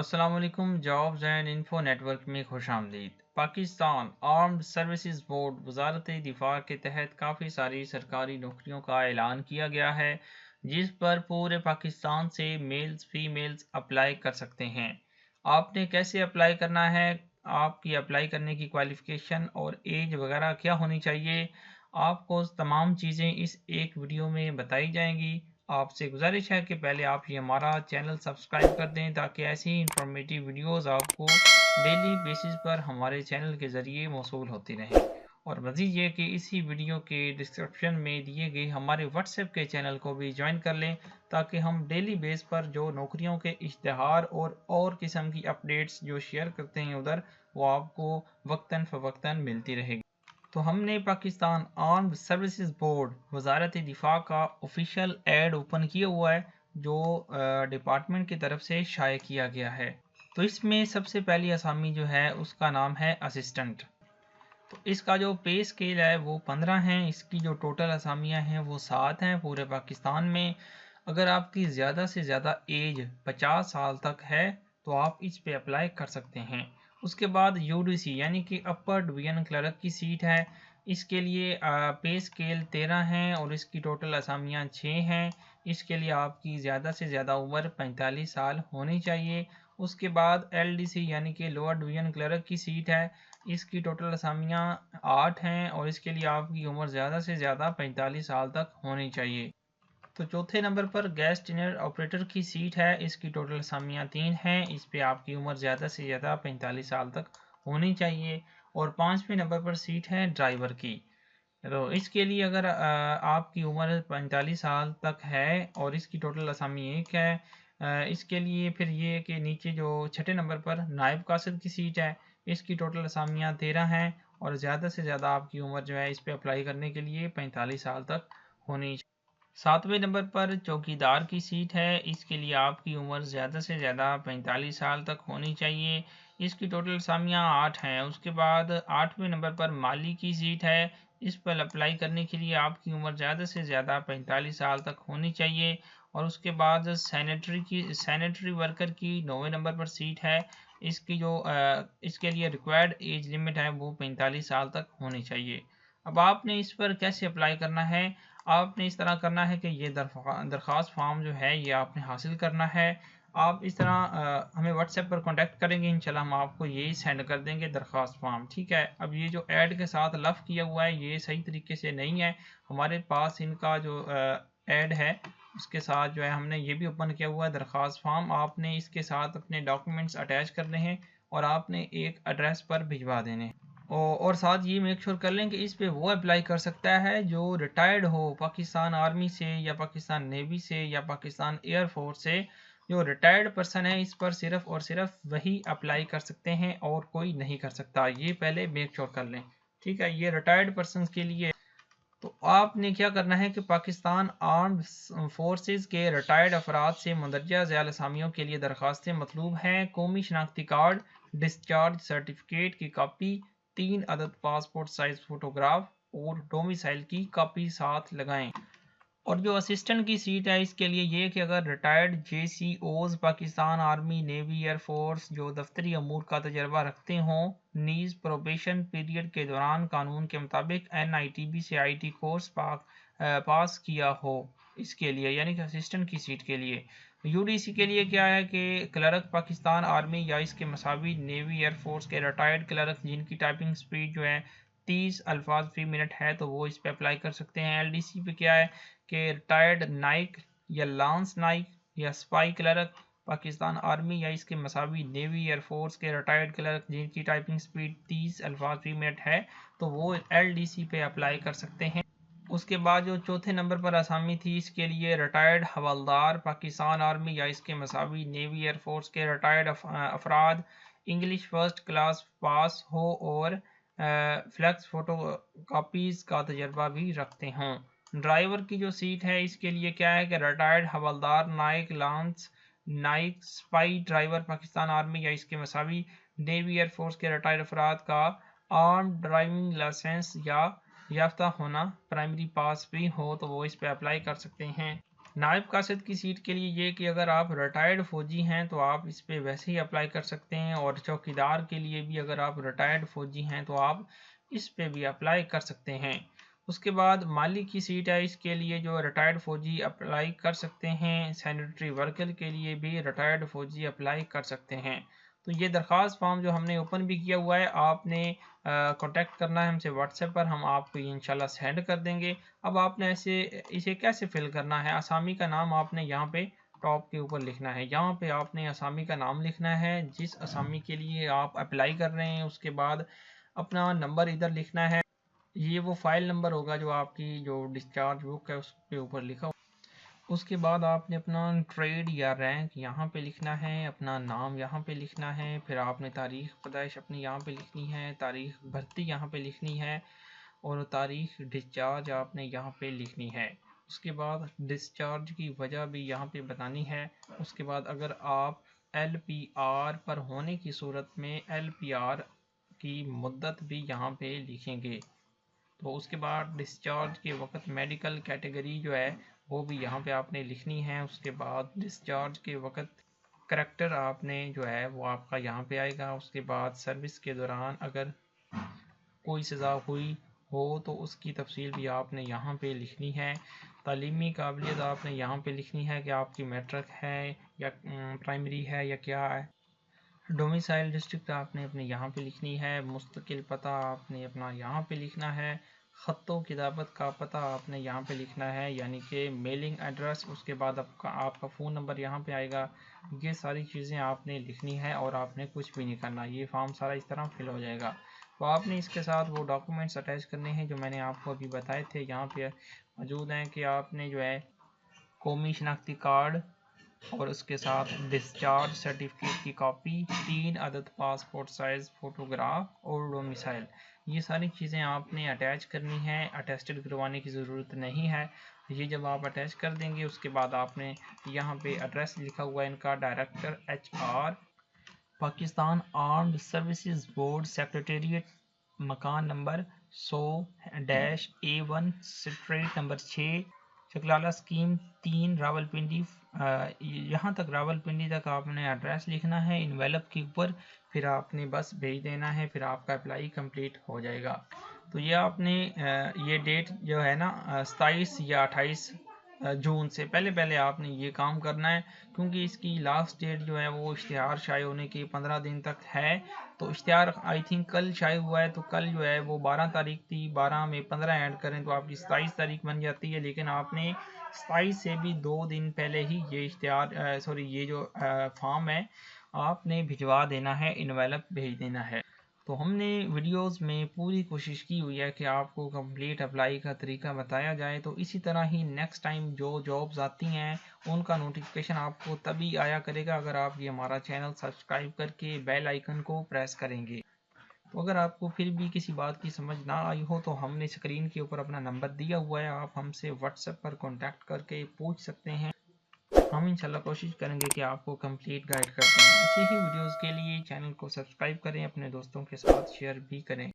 السلام علیکم، jobs and info network میں خوش آمدید۔ پاکستان آرمڈ سروسز بورڈ وزارت دفاع کے تحت کافی ساری سرکاری نوکریوں کا اعلان کیا گیا ہے، جس پر پورے پاکستان سے میلز فیمیلز اپلائی کر سکتے ہیں۔ آپ نے کیسے اپلائی کرنا ہے، آپ کی اپلائی کرنے کی کوالیفیکیشن اور ایج وغیرہ کیا ہونی چاہیے، آپ کو تمام چیزیں اس ایک ویڈیو میں بتائی جائیں گی۔ آپ سے گزارش ہے کہ پہلے آپ یہ ہمارا چینل سبسکرائب کر دیں تاکہ ایسی انفارمیٹیو ویڈیوز آپ کو ڈیلی بیسس پر ہمارے چینل کے ذریعے موصول ہوتی رہیں، اور مزید یہ کہ اسی ویڈیو کے ڈسکرپشن میں دیے گئے ہمارے واٹس ایپ کے چینل کو بھی جوائن کر لیں تاکہ ہم ڈیلی بیس پر جو نوکریوں کے اشتہار اور قسم کی اپڈیٹس جو شیئر کرتے ہیں ادھر، وہ آپ کو وقتاً فوقتاً ملتی رہے گی۔ تو ہم نے پاکستان آرمڈ سروسز بورڈ وزارت دفاع کا آفیشیل ایڈ اوپن کیا ہوا ہے جو ڈپارٹمنٹ کی طرف سے شائع کیا گیا ہے۔ تو اس میں سب سے پہلی اسامی جو ہے اس کا نام ہے اسسٹنٹ۔ تو اس کا جو پے اسکیل ہے وہ 15 ہیں، اس کی جو ٹوٹل اسامیاں ہیں وہ 7 ہیں پورے پاکستان میں۔ اگر آپ کی زیادہ سے زیادہ ایج 50 سال تک ہے تو آپ اس پہ اپلائی کر سکتے ہیں۔ اس کے بعد یو ڈی سی یعنی کہ اپر ڈویژن کلرک کی سیٹ ہے، اس کے لیے پے اسکیل 13 ہیں اور اس کی ٹوٹل اسامیاں 6 ہیں۔ اس کے لیے آپ کی زیادہ سے زیادہ عمر 45 سال ہونی چاہیے۔ اس کے بعد ایل ڈی سی یعنی کہ لوور ڈویژن کلرک کی سیٹ ہے، اس کی ٹوٹل اسامیاں 8 ہیں اور اس کے لیے آپ کی عمر زیادہ سے زیادہ 45 سال تک ہونی چاہیے۔ تو چوتھے نمبر پر گیس ٹینر آپریٹر کی سیٹ ہے، اس کی ٹوٹل اسامیاں 3 ہیں، اس پہ آپ کی عمر زیادہ سے زیادہ 45 سال تک ہونی چاہیے۔ اور 5ویں نمبر پر سیٹ ہے ڈرائیور کی، تو اس کے لیے اگر آپ کی عمر 45 سال تک ہے اور اس کی ٹوٹل اسامی 1 ہے، اس کے لیے پھر یہ کہ نیچے جو چھٹے نمبر پر نائب قاصد کی سیٹ ہے، اس کی ٹوٹل اسامیاں 13 ہیں اور زیادہ سے زیادہ آپ کی عمر جو ہے اس پہ اپلائی کرنے کے لیے 45 سال تک ہونی چاہیے۔ 7ویں نمبر پر چوکیدار کی سیٹ ہے، اس کے لیے آپ کی عمر زیادہ سے زیادہ 45 سال تک ہونی چاہیے، اس کی ٹوٹل اسامیاں 8 ہیں۔ اس کے بعد 8ویں نمبر پر مالی کی سیٹ ہے، اس پر اپلائی کرنے کے لیے آپ کی عمر زیادہ سے زیادہ 45 سال تک ہونی چاہیے۔ اور اس کے بعد سینیٹری ورکر کی 9ویں نمبر پر سیٹ ہے، اس کے لیے ریکوائرڈ ایج لمٹ ہے وہ 45 سال تک ہونی چاہیے۔ اب آپ نے اس پر کیسے اپلائی کرنا ہے، آپ نے اس طرح کرنا ہے کہ یہ درخواست فارم جو ہے یہ آپ نے حاصل کرنا ہے۔ آپ اس طرح ہمیں واٹس ایپ پر کانٹیکٹ کریں گے، انشاءاللہ ہم آپ کو یہی سینڈ کر دیں گے درخواست فارم، ٹھیک ہے۔ اب یہ جو ایڈ کے ساتھ لف کیا ہوا ہے یہ صحیح طریقے سے نہیں ہے، ہمارے پاس ان کا جو ایڈ ہے اس کے ساتھ جو ہے ہم نے یہ بھی اوپن کیا ہوا ہے درخواست فارم، آپ نے اس کے ساتھ اپنے ڈاکومنٹس اٹیچ کرنے ہیں اور آپ نے ایک ایڈریس پر بھجوا دینے ہیں۔ اور ساتھ یہ میک شور کر لیں کہ اس پہ وہ اپلائی کر سکتا ہے جو ریٹائرڈ ہو پاکستان آرمی سے یا پاکستان نیوی سے یا پاکستان ایئر فورس سے۔ جو ریٹائرڈ پرسن ہے اس پر صرف اور صرف وہی اپلائی کر سکتے ہیں اور کوئی نہیں کر سکتا، یہ پہلے میک شور کر لیں، ٹھیک ہے۔ یہ ریٹائرڈ پرسنز کے لیے۔ تو آپ نے کیا کرنا ہے کہ پاکستان آرمڈ فورسز کے ریٹائرڈ افراد سے مندرجہ ذیل اسامیوں کے لیے درخواستیں مطلوب ہیں۔ قومی شناختی کارڈ، ڈسچارج سرٹیفکیٹ کی کاپی، 3 عدد پاسپورٹ سائز فوٹوگراف اور ڈومیسائل کی کاپی ساتھ لگائیں۔ اور جو اسسٹنٹ کی سیٹ ہے اس کے لیے یہ کہ اگر retired J C Os Pakistan army navy air force جو دفتری امور کا تجربہ رکھتے ہوں، نیز پروبیشن پیریڈ کے دوران قانون کے مطابق این آئی ٹی بی سے آئی ٹی کورس پاس کیا ہو، اس کے لیے یعنی کہ اسسٹنٹ کی سیٹ کے لیے۔ یو ڈی سی کے لیے کیا ہے کہ کلرک پاکستان آرمی یا اس کے مساوی نیوی ایئر فورس کے ریٹائرڈ کلرک جن کی ٹائپنگ سپیڈ جو ہے 30 الفاظ فی منٹ ہے تو وہ اس پہ اپلائی کر سکتے ہیں۔ ایل ڈی سی پہ کیا ہے کہ ریٹائرڈ نائک یا لانس نائک یا سپائی کلرک پاکستان آرمی یا اس کے مساوی نیوی ایئر فورس کے ریٹائرڈ کلرک جن کی ٹائپنگ سپیڈ 30 الفاظ فی منٹ ہے تو وہ ایل ڈی سی پہ اپلائی کر سکتے ہیں۔ اس کے بعد جو چوتھے نمبر پر اسامی تھی اس کے لیے ریٹائرڈ حوالدار پاکستان آرمی یا اس کے مساوی نیوی ایئر فورس کے ریٹائرڈ افراد انگلش فرسٹ کلاس پاس ہو اور فلیکس فوٹو کاپیز کا تجربہ بھی رکھتے ہوں۔ ڈرائیور کی جو سیٹ ہے اس کے لیے کیا ہے کہ ریٹائرڈ حوالدار نائک لانس نائک سپائی ڈرائیور پاکستان آرمی یا اس کے مساوی نیوی ایئر فورس کے ریٹائرڈ افراد کا آرم ڈرائیونگ لائسنس یا یافتہ ہونا پرائمری پاس بھی ہو تو وہ اس پہ اپلائی کر سکتے ہیں۔ نائب قاصد کی سیٹ کے لیے یہ کہ اگر آپ ریٹائرڈ فوجی ہیں تو آپ اس پہ ویسے ہی اپلائی کر سکتے ہیں، اور چوکیدار کے لیے بھی اگر آپ ریٹائرڈ فوجی ہیں تو آپ اس پہ بھی اپلائی کر سکتے ہیں۔ اس کے بعد مالی کی سیٹ ہے، اس کے لیے جو ریٹائرڈ فوجی اپلائی کر سکتے ہیں۔ سینیٹری ورکر کے لیے بھی ریٹائرڈ فوجی اپلائی کر سکتے ہیں۔ تو یہ درخواست فارم جو ہم نے اوپن بھی کیا ہوا ہے، آپ نے کانٹیکٹ کرنا ہے ہم سے واٹس ایپ پر، ہم آپ کو یہ انشاءاللہ سینڈ کر دیں گے۔ اب آپ نے اسے کیسے فل کرنا ہے؟ اسامی کا نام آپ نے یہاں پہ ٹاپ کے اوپر لکھنا ہے، یہاں پہ آپ نے اسامی کا نام لکھنا ہے جس اسامی کے لیے آپ اپلائی کر رہے ہیں۔ اس کے بعد اپنا نمبر ادھر لکھنا ہے، یہ وہ فائل نمبر ہوگا جو آپ کی جو ڈسچارج بک ہے اس پہ اوپر لکھا ہو۔ اس کے بعد آپ نے اپنا ٹریڈ یا رینک یہاں پہ لکھنا ہے، اپنا نام یہاں پہ لکھنا ہے، پھر آپ نے تاریخ پیدائش اپنی یہاں پہ لکھنی ہے، تاریخ بھرتی یہاں پہ لکھنی ہے، اور تاریخ ڈسچارج آپ نے یہاں پہ لکھنی ہے۔ اس کے بعد ڈسچارج کی وجہ بھی یہاں پہ بتانی ہے۔ اس کے بعد اگر آپ ایل پی آر پر ہونے کی صورت میں ایل پی آر کی مدت بھی یہاں پہ لکھیں گے۔ تو اس کے بعد ڈسچارج کے وقت میڈیکل کیٹیگری جو ہے وہ بھی یہاں پہ آپ نے لکھنی ہے۔ اس کے بعد ڈسچارج کے وقت کریکٹر آپ نے جو ہے وہ آپ کا یہاں پہ آئے گا۔ اس کے بعد سروس کے دوران اگر کوئی سزا ہوئی ہو تو اس کی تفصیل بھی آپ نے یہاں پہ لکھنی ہے۔ تعلیمی قابلیت آپ نے یہاں پہ لکھنی ہے کہ آپ کی میٹرک ہے یا پرائمری ہے یا کیا ہے۔ ڈومیسائل ڈسٹرکٹ آپ نے اپنے یہاں پہ لکھنی ہے۔ مستقل پتہ آپ نے اپنا یہاں پہ لکھنا ہے۔ خط و کتابت کا پتہ آپ نے یہاں پہ لکھنا ہے، یعنی کہ میلنگ ایڈریس۔ اس کے بعد آپ کا فون نمبر یہاں پہ آئے گا۔ یہ ساری چیزیں آپ نے لکھنی ہے اور آپ نے کچھ بھی نہیں کرنا، یہ فارم سارا اس طرح فل ہو جائے گا۔ تو آپ نے اس کے ساتھ وہ ڈاکومنٹس اٹیچ کرنے ہیں جو میں نے آپ کو ابھی بتائے تھے، یہاں پہ موجود ہیں کہ آپ نے جو ہے قومی شناختی کارڈ اور اس کے ساتھ ڈسچارج سرٹیفکیٹ کی کاپی، 3 عدد پاسپورٹ سائز فوٹوگراف اور ڈومیسائل، یہ ساری چیزیں آپ نے اٹیچ کرنی ہیں۔ اٹیسٹڈ کروانے کی ضرورت نہیں ہے، یہ جب آپ اٹیچ کر دیں گے اس کے بعد آپ نے یہاں پہ ایڈریس لکھا ہوا ہے ان کا، director HR Pakistan armed services board secretariat, مکان number 100-A1 street number 6 Chaklala scheme 3 Rawalpindi. یہاں تک راولپنڈی تک آپ نے ایڈریس لکھنا ہے انویلپ کے اوپر، پھر آپ نے بس بھیج دینا ہے، پھر آپ کا اپلائی کمپلیٹ ہو جائے گا۔ تو یہ آپ نے یہ ڈیٹ جو ہے نا 27 یا 28 جون سے پہلے آپ نے یہ کام کرنا ہے، کیونکہ اس کی لاسٹ ڈیٹ جو ہے وہ اشتہار شائع ہونے کی 15 دن تک ہے۔ تو اشتہار آئی تھنک کل شائع ہوا ہے، تو کل جو ہے وہ 12 تاریخ تھی، 12 میں 15 ایڈ کریں تو آپ کی 27 تاریخ بن جاتی ہے، لیکن آپ نے 27 سے بھی 2 دن پہلے ہی یہ یہ جو فارم ہے آپ نے بھجوا دینا ہے، انویلپ بھیج دینا ہے۔ تو ہم نے ویڈیوز میں پوری کوشش کی ہوئی ہے کہ آپ کو کمپلیٹ اپلائی کا طریقہ بتایا جائے، تو اسی طرح ہی نیکسٹ ٹائم جو جابز آتی ہیں ان کا نوٹیفیکیشن آپ کو تبھی آیا کرے گا اگر آپ یہ ہمارا چینل سبسکرائب کر کے بیل آئیکن کو پریس کریں گے۔ تو اگر آپ کو پھر بھی کسی بات کی سمجھ نہ آئی ہو تو ہم نے اسکرین کے اوپر اپنا نمبر دیا ہوا ہے، آپ ہم سے واٹس ایپ پر کانٹیکٹ کر کے پوچھ سکتے ہیں، ہم انشاءاللہ کوشش کریں گے کہ آپ کو کمپلیٹ گائیڈ کر دیں۔ ایسی ہی ویڈیوز کے لیے چینل کو سبسکرائب کریں، اپنے دوستوں کے ساتھ شیئر بھی کریں۔